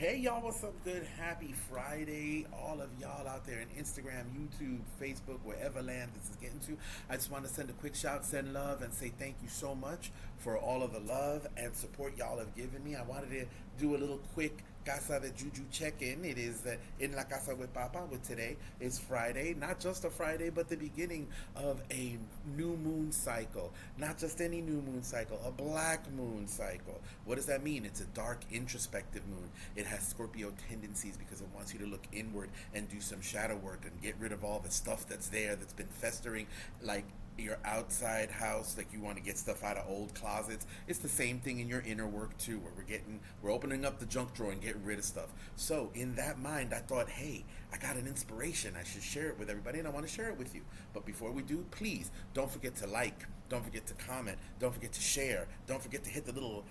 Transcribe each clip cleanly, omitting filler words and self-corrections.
Hey y'all, what's up? Good, happy Friday. All of y'all out there in Instagram, YouTube, Facebook, wherever land this is getting to. I just want to send a quick shout, send love, and say thank you so much for all of the love and support y'all have given me. I wanted to do a little quick Casa de Juju check-in. It is in La Casa with Papa with today. It's Friday, not just a Friday, but the beginning of a new moon cycle. Not just any new moon cycle, a black moon cycle. What does that mean? It's a dark, introspective moon. It has Scorpio tendencies because it wants you to look inward and do some shadow work and get rid of all the stuff that's there that's been festering, like your outside house, like you want to get stuff out of old closets. It's the same thing in your inner work too, where we're opening up the junk drawer and getting rid of stuff. So in that mind, I thought, hey, I got an inspiration, I should share it with everybody, and I want to share it with you. But before we do, please don't forget to like, don't forget to comment, don't forget to share, don't forget to hit the little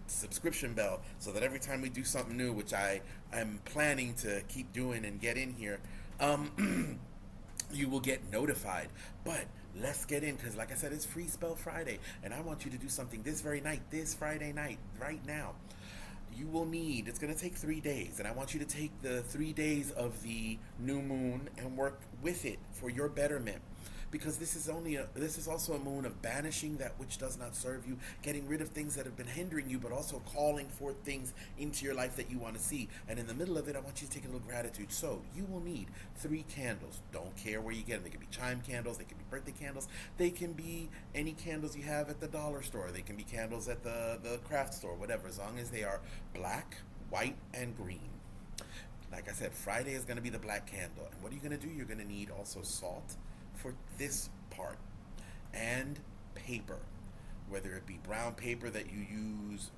subscription bell, so that every time we do something new, which I am planning to keep doing and get in here, you will get notified. But let's get in, because like I said, it's Freespell Friday, and I want you to do something this very night, this Friday night, right now. You will need, it's going to take 3 days, and I want you to take the 3 days of the new moon and work with it for your betterment, because this is also a moon of banishing that which does not serve you, getting rid of things that have been hindering you, but also calling forth things into your life that you want to see. And in the middle of it, I want you to take a little gratitude. So you will need 3 candles. Don't care where you get them. They can be chime candles, they can be birthday candles, they can be any candles you have at the dollar store, they can be candles at the craft store, whatever, as long as they are black, white, and green. Like I said, Friday is going to be the black candle. And what are you going to do? You're going to need also salt for this part, and paper, whether it be brown paper that you use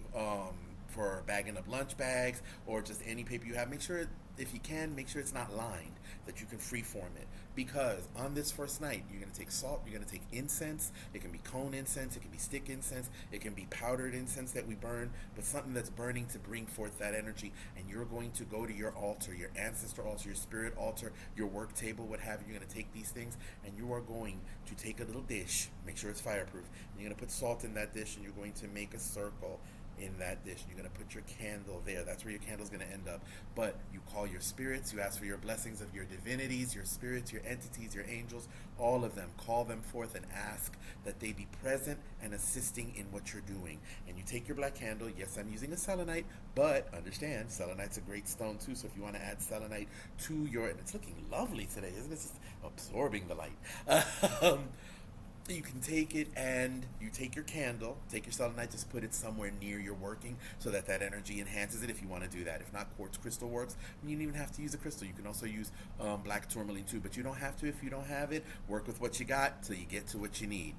for bagging up lunch bags, or just any paper you have. Make sure, if you can, make sure it's not lined, that you can freeform it, because on this first night you're going to take salt, you're going to take incense. It can be cone incense, it can be stick incense, it can be powdered incense that we burn, but something that's burning to bring forth that energy. And you're going to go to your altar, your ancestor altar, your spirit altar, your work table, what have you. You're going to take these things, and you are going to take a little dish, make sure it's fireproof, and you're going to put salt in that dish, and you're going to make a circle in that dish. You're going to put your candle there. That's where your candle's going to end up. But you call your spirits, you ask for your blessings of your divinities, your spirits, your entities, your angels, all of them. Call them forth and ask that they be present and assisting in what you're doing. And you take your black candle. Yes, I'm using a selenite, but understand, selenite's a great stone too. So if you want to add selenite to your, and it's looking lovely today, isn't it? It's just absorbing the light. You can take it, and you take your candle, take your selenite, just put it somewhere near your working, so that that energy enhances it if you want to do that. If not, quartz crystal works. You don't even have to use a crystal. You can also use black tourmaline too, but you don't have to if you don't have it. Work with what you got till you get to what you need.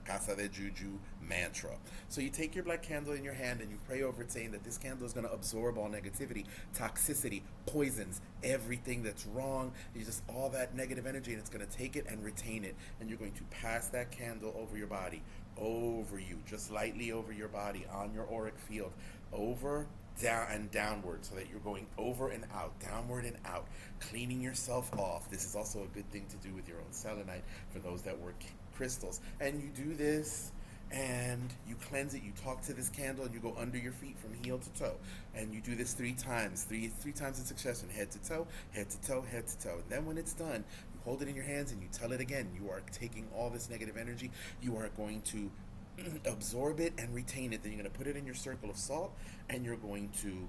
Casa de Juju mantra. So you take your black candle in your hand and you pray over it, saying that this candle is going to absorb all negativity, toxicity, poisons, everything that's wrong. It's just all that negative energy, and it's going to take it and retain it. And you're going to pass that candle over your body, over you, just lightly over your body, on your auric field, over, down, and downward, so that you're going over and out, downward and out, cleaning yourself off. This is also a good thing to do with your own selenite for those that work crystals. And you do this, and you cleanse it. You talk to this candle, and you go under your feet from heel to toe, and you do this 3 times, three times in succession, head to toe, head to toe, head to toe. And then when it's done, you hold it in your hands and you tell it again. You are taking all this negative energy, you are going to absorb it and retain it. Then you're going to put it in your circle of salt, and you're going to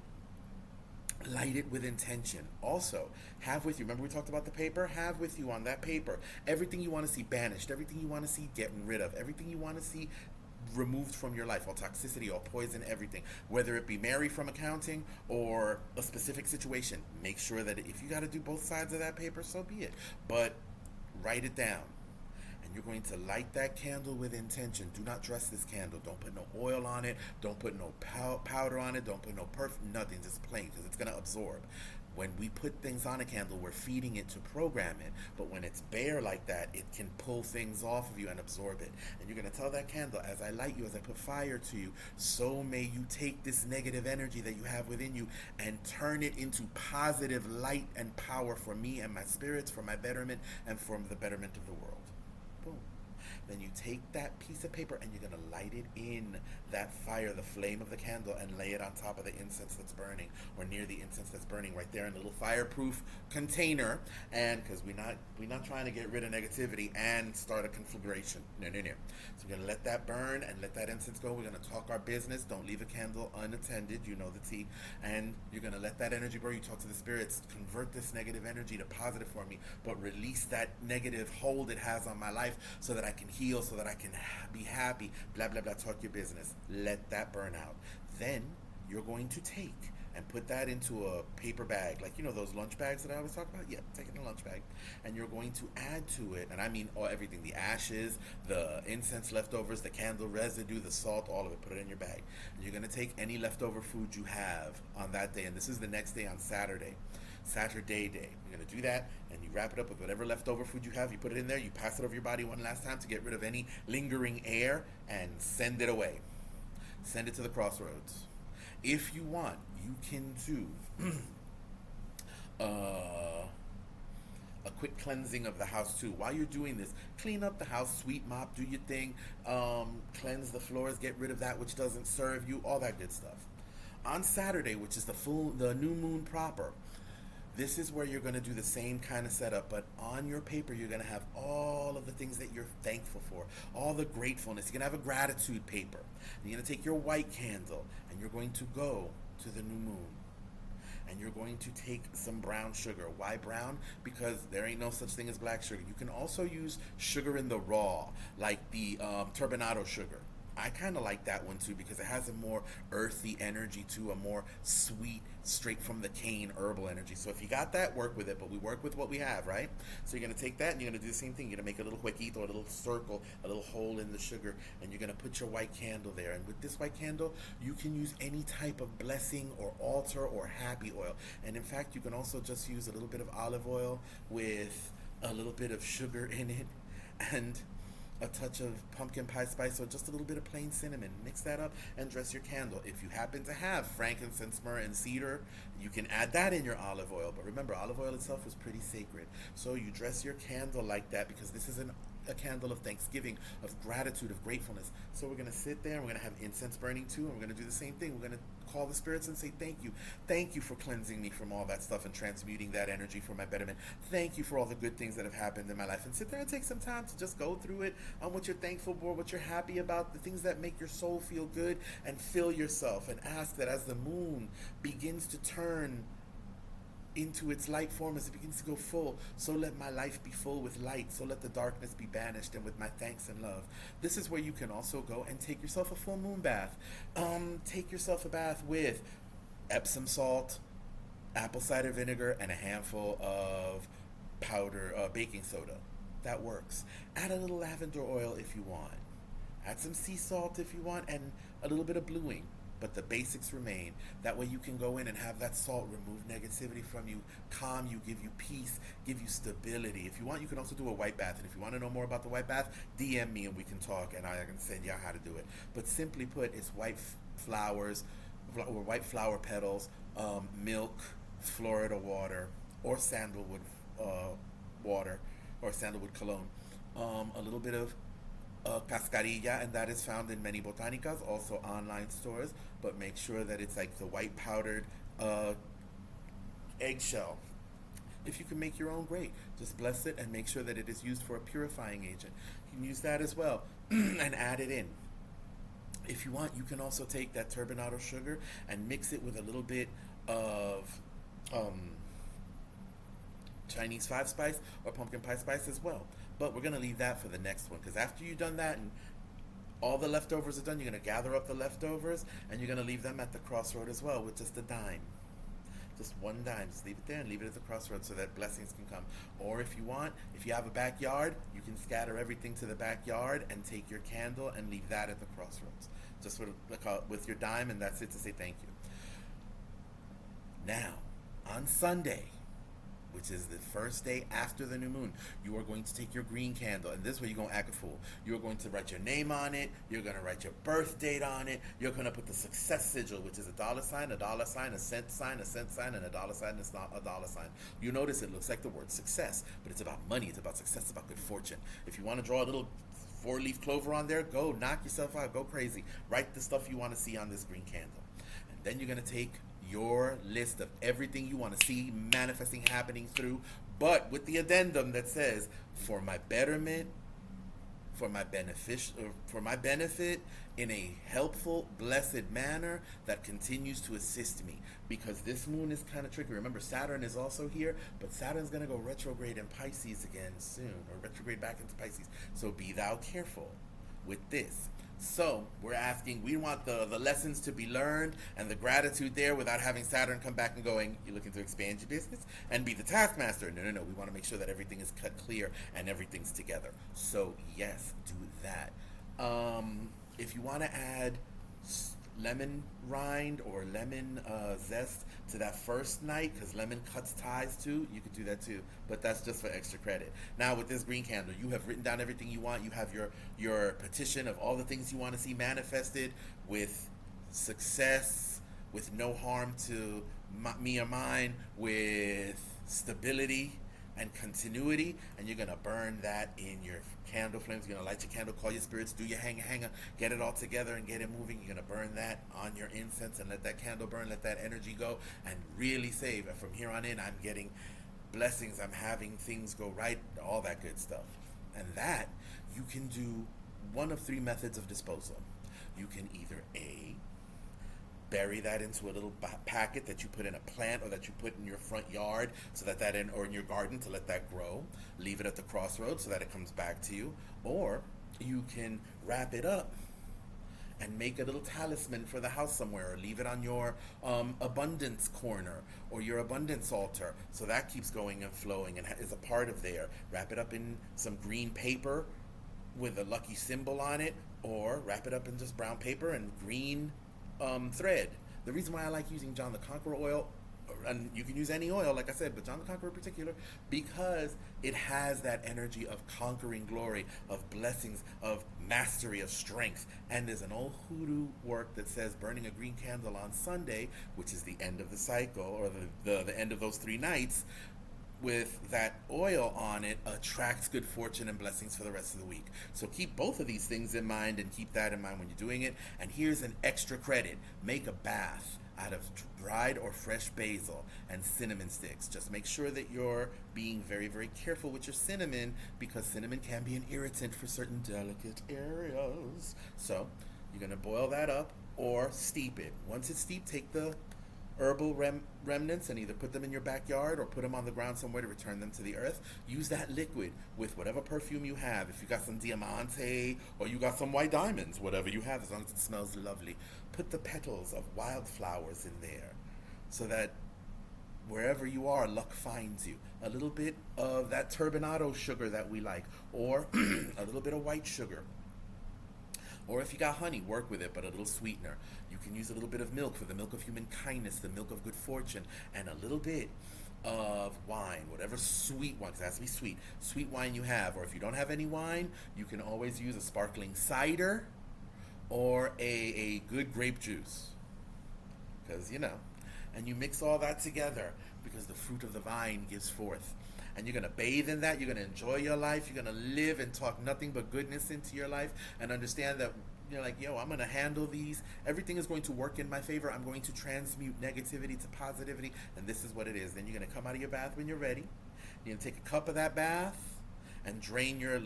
light it with intention. Also, have with you, remember we talked about the paper? Have with you on that paper everything you want to see banished, everything you want to see getting rid of, everything you want to see removed from your life, all toxicity, all poison, everything. Whether it be Mary from accounting or a specific situation, make sure that if you got to do both sides of that paper, so be it. But write it down. And you're going to light that candle with intention. Do not dress this candle. Don't put no oil on it. Don't put no powder on it. Don't put no perfume, nothing, just plain, because it's going to absorb. When we put things on a candle, we're feeding it to program it. But when it's bare like that, it can pull things off of you and absorb it. And you're going to tell that candle, as I light you, as I put fire to you, so may you take this negative energy that you have within you and turn it into positive light and power for me and my spirits, for my betterment, and for the betterment of the world. Boom. Then you take that piece of paper and you're going to light it in that fire, the flame of the candle, and lay it on top of the incense that's burning, or near the incense that's burning, right there in a little fireproof container. And because we're not trying to get rid of negativity and start a conflagration. No, no, no. So we're going to let that burn and let that incense go. We're going to talk our business. Don't leave a candle unattended. You know the tea. And you're going to let that energy burn. You talk to the spirits. Convert this negative energy to positive for me, but release that negative hold it has on my life so that I can heal, so that I can be happy. Blah, blah, blah. Talk your business. Let that burn out. Then you're going to take and put that into a paper bag, like those lunch bags that I always talk about. Yeah, take it in a lunch bag, and you're going to add to it, and I mean everything: the ashes, the incense leftovers, the candle residue, the salt, all of it. Put it in your bag, and you're going to take any leftover food you have on that day, and this is the next day on Saturday day. You're going to do that, and you wrap it up with whatever leftover food you have. You put it in there, you pass it over your body one last time to get rid of any lingering air, and send it away. Send it to the crossroads. If you want, you can do a quick cleansing of the house too. While you're doing this, clean up the house, sweep, mop, do your thing, cleanse the floors, get rid of that which doesn't serve you, all that good stuff. On Saturday, which is the new moon proper, this is where you're going to do the same kind of setup, but on your paper, you're going to have all of the things that you're thankful for, all the gratefulness. You're going to have a gratitude paper. And you're going to take your white candle, and you're going to go to the new moon. And you're going to take some brown sugar. Why brown? Because there ain't no such thing as black sugar. You can also use sugar in the raw, like the turbinado sugar. I kind of like that one too because it has a more earthy energy to a more sweet, straight from the cane herbal energy. So if you got that, work with it, but we work with what we have, right? So you're going to take that and you're going to do the same thing. You're going to make a little huequito, a little circle, a little hole in the sugar, and you're going to put your white candle there. And with this white candle, you can use any type of blessing or altar or happy oil. And in fact, you can also just use a little bit of olive oil with a little bit of sugar in it and a touch of pumpkin pie spice or just a little bit of plain cinnamon. Mix that up and dress your candle. If you happen to have frankincense, myrrh, and cedar, you can add that in your olive oil. But remember, olive oil itself is pretty sacred. So you dress your candle like that because this is a candle of thanksgiving, of gratitude, of gratefulness. So we're going to sit there and we're going to have incense burning too, and we're going to do the same thing. We're going to call the spirits and say thank you. Thank you for cleansing me from all that stuff and transmuting that energy for my betterment. Thank you for all the good things that have happened in my life. And sit there and take some time to just go through it on what you're thankful for, what you're happy about, the things that make your soul feel good, and fill yourself and ask that as the moon begins to turn into its light form, as it begins to go full, so let my life be full with light, so let the darkness be banished, and with my thanks and love. This is where you can also go and take yourself a full moon bath. Take yourself a bath with Epsom salt, apple cider vinegar, and a handful of baking soda. That works. Add a little lavender oil if you want. Add some sea salt if you want, and a little bit of bluing. But the basics remain. That way you can go in and have that salt remove negativity from you, calm you, give you peace, give you stability. If you want, you can also do a white bath. And if you want to know more about the white bath, DM me and we can talk and I can send you how to do it. But simply put, it's white flowers or white flower petals, milk, Florida water, or sandalwood water, or sandalwood cologne, a little bit of cascarilla, and that is found in many botanicas, also online stores, but make sure that it's like the white powdered eggshell. If you can make your own, great. Just bless it and make sure that it is used for a purifying agent. You can use that as well and add it in. If you want, you can also take that turbinado sugar and mix it with a little bit of Chinese 5-spice or pumpkin pie spice as well. But we're going to leave that for the next one, because after you've done that and all the leftovers are done, you're going to gather up the leftovers and you're going to leave them at the crossroad as well with just a dime. Just one dime. Just leave it there and leave it at the crossroads so that blessings can come. Or if you want, if you have a backyard, you can scatter everything to the backyard and take your candle and leave that at the crossroads. Just with your dime, and that's it to say thank you. Now, on Sunday, which is the first day after the new moon, you are going to take your green candle, and this way you're going to act a fool. You're going to write your name on it, you're going to write your birth date on it, you're going to put the success sigil, which is a dollar sign, a cent sign, and a dollar sign that's not a dollar sign. You notice it looks like the word success, but it's about money, it's about success, it's about good fortune. If you want to draw a little 4-leaf clover on there, go knock yourself out, go crazy. Write the stuff you want to see on this green candle. And then you're going to take your list of everything you want to see manifesting, happening through, but with the addendum that says, for my betterment, for my benefit, in a helpful, blessed manner that continues to assist me. Because this moon is kind of tricky. Remember, Saturn is also here, but Saturn's going to go retrograde in Pisces again soon, or retrograde back into Pisces. So be thou careful with this. So we're asking, we want the lessons to be learned and the gratitude there without having Saturn come back and going, you're looking to expand your business and be the taskmaster. No. We want to make sure that everything is cut clear and everything's together. So yes, do that. If you want to add lemon rind or lemon zest to that first night, because lemon cuts ties too, you could do that too, but that's just for extra credit. Now with this green candle, you have written down everything you want. You have your petition of all the things you want to see manifested with success, with no harm to me or mine, with stability and continuity, and you're going to burn that in your candle flames. You're going to light your candle, call your spirits, do your hanger, get it all together and get it moving. You're going to burn that on your incense and let that candle burn, let that energy go, and really save. And from here on in, I'm getting blessings, I'm having things go right, all that good stuff. And that, you can do one of 3 methods of disposal. You can either A, bury that into a little packet that you put in a plant or that you put in your front yard so that or in your garden to let that grow. Leave it at the crossroads so that it comes back to you. Or you can wrap it up and make a little talisman for the house somewhere, or leave it on your abundance corner or your abundance altar, so that keeps going and flowing and is a part of there. Wrap it up in some green paper with a lucky symbol on it, or wrap it up in just brown paper and green thread. The reason why I like using John the Conqueror oil, and you can use any oil, like I said, but John the Conqueror in particular, because it has that energy of conquering glory, of blessings, of mastery, of strength. And there's an old hoodoo work that says burning a green candle on Sunday, which is the end of the cycle, or the end of those 3 nights, with that oil on it, attracts good fortune and blessings for the rest of the week. So keep both of these things in mind, and keep that in mind when you're doing it. And here's an extra credit. Make a bath out of dried or fresh basil and cinnamon sticks. Just make sure that you're being very, very careful with your cinnamon, because cinnamon can be an irritant for certain delicate areas. So you're going to boil that up or steep it. Once it's steeped, take the herbal remnants and either put them in your backyard or put them on the ground somewhere to return them to the earth. Use that liquid with whatever perfume you have. If you got some diamante or you got some white diamonds, whatever you have, as long as it smells lovely, put the petals of wildflowers in there so that wherever you are, luck finds you. A little bit of that turbinado sugar that we like, or a little bit of white sugar. Or if you got honey, work with it, but a little sweetener. You can use a little bit of milk for the milk of human kindness, the milk of good fortune, and a little bit of wine, whatever sweet wine, because it has to be sweet wine you have. Or if you don't have any wine, you can always use a sparkling cider or a good grape juice. Because, and you mix all that together, because the fruit of the vine gives forth. And you're going to bathe in that. You're going to enjoy your life. You're going to live and talk nothing but goodness into your life, and understand that you're like, I'm going to handle these. Everything is going to work in my favor. I'm going to transmute negativity to positivity, and this is what it is. Then you're going to come out of your bath when you're ready. You're going to take a cup of that bath and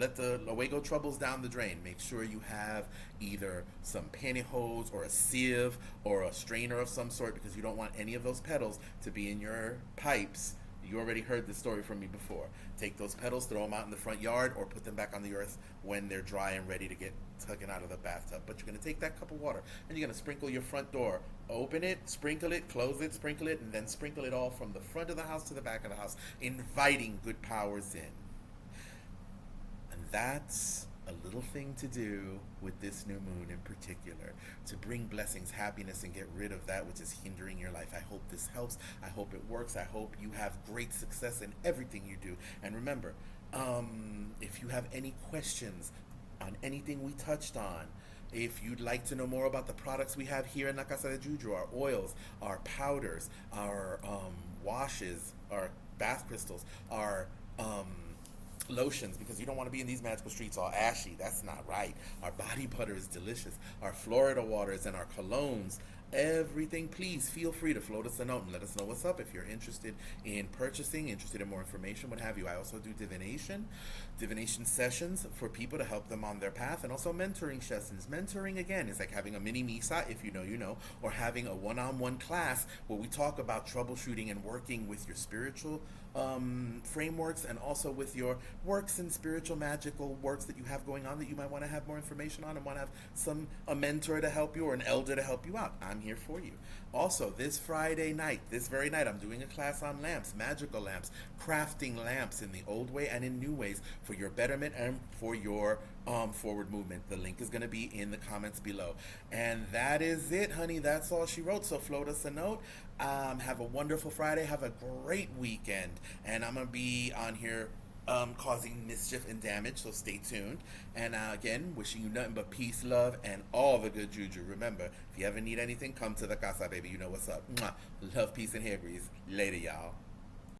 let the away go troubles down the drain. Make sure you have either some pantyhose or a sieve or a strainer of some sort, because you don't want any of those petals to be in your pipes. You already heard this story from me before. Take those petals, throw them out in the front yard, or put them back on the earth when they're dry and ready to get taken out of the bathtub. But you're going to take that cup of water and you're going to sprinkle your front door. Open it, sprinkle it, close it, sprinkle it, and then sprinkle it all from the front of the house to the back of the house, inviting good powers in. And that's a little thing to do with this new moon in particular, to bring blessings, happiness, and get rid of that which is hindering your life. I hope this helps. I hope it works. I hope you have great success in everything you do. And remember, if you have any questions on anything we touched on, if you'd like to know more about the products we have here in La Casa de Juju, our oils, our powders, our washes, our bath crystals, our lotions, because you don't want to be in these magical streets all ashy. That's not right. Our body butter is delicious. Our Florida waters and our colognes, everything. Please feel free to float us a note and let us know what's up if you're interested in purchasing, interested in more information, what have you. I also do divination sessions for people to help them on their path, and also mentoring sessions. Mentoring, again, is like having a mini misa, if you know you know, or having a one-on-one class where we talk about troubleshooting and working with your spiritual frameworks, and also with your works and spiritual magical works that you have going on that you might want to have more information on and want to have a mentor to help you or an elder to help you out. I'm here for you. Also, this Friday night, this very night, I'm doing a class on lamps, magical lamps, crafting lamps in the old way and in new ways for your betterment and for your forward movement. The link is going to be in the comments below. And that is it, honey. That's all she wrote. So float us a note. Have a wonderful Friday. Have a great weekend. And I'm going to be on here causing mischief and damage, so stay tuned. And again, wishing you nothing but peace, love, and all the good juju. Remember, if you ever need anything, come to the Casa, baby. You know what's up. Mwah. Love, peace, and hair grease. Later, y'all.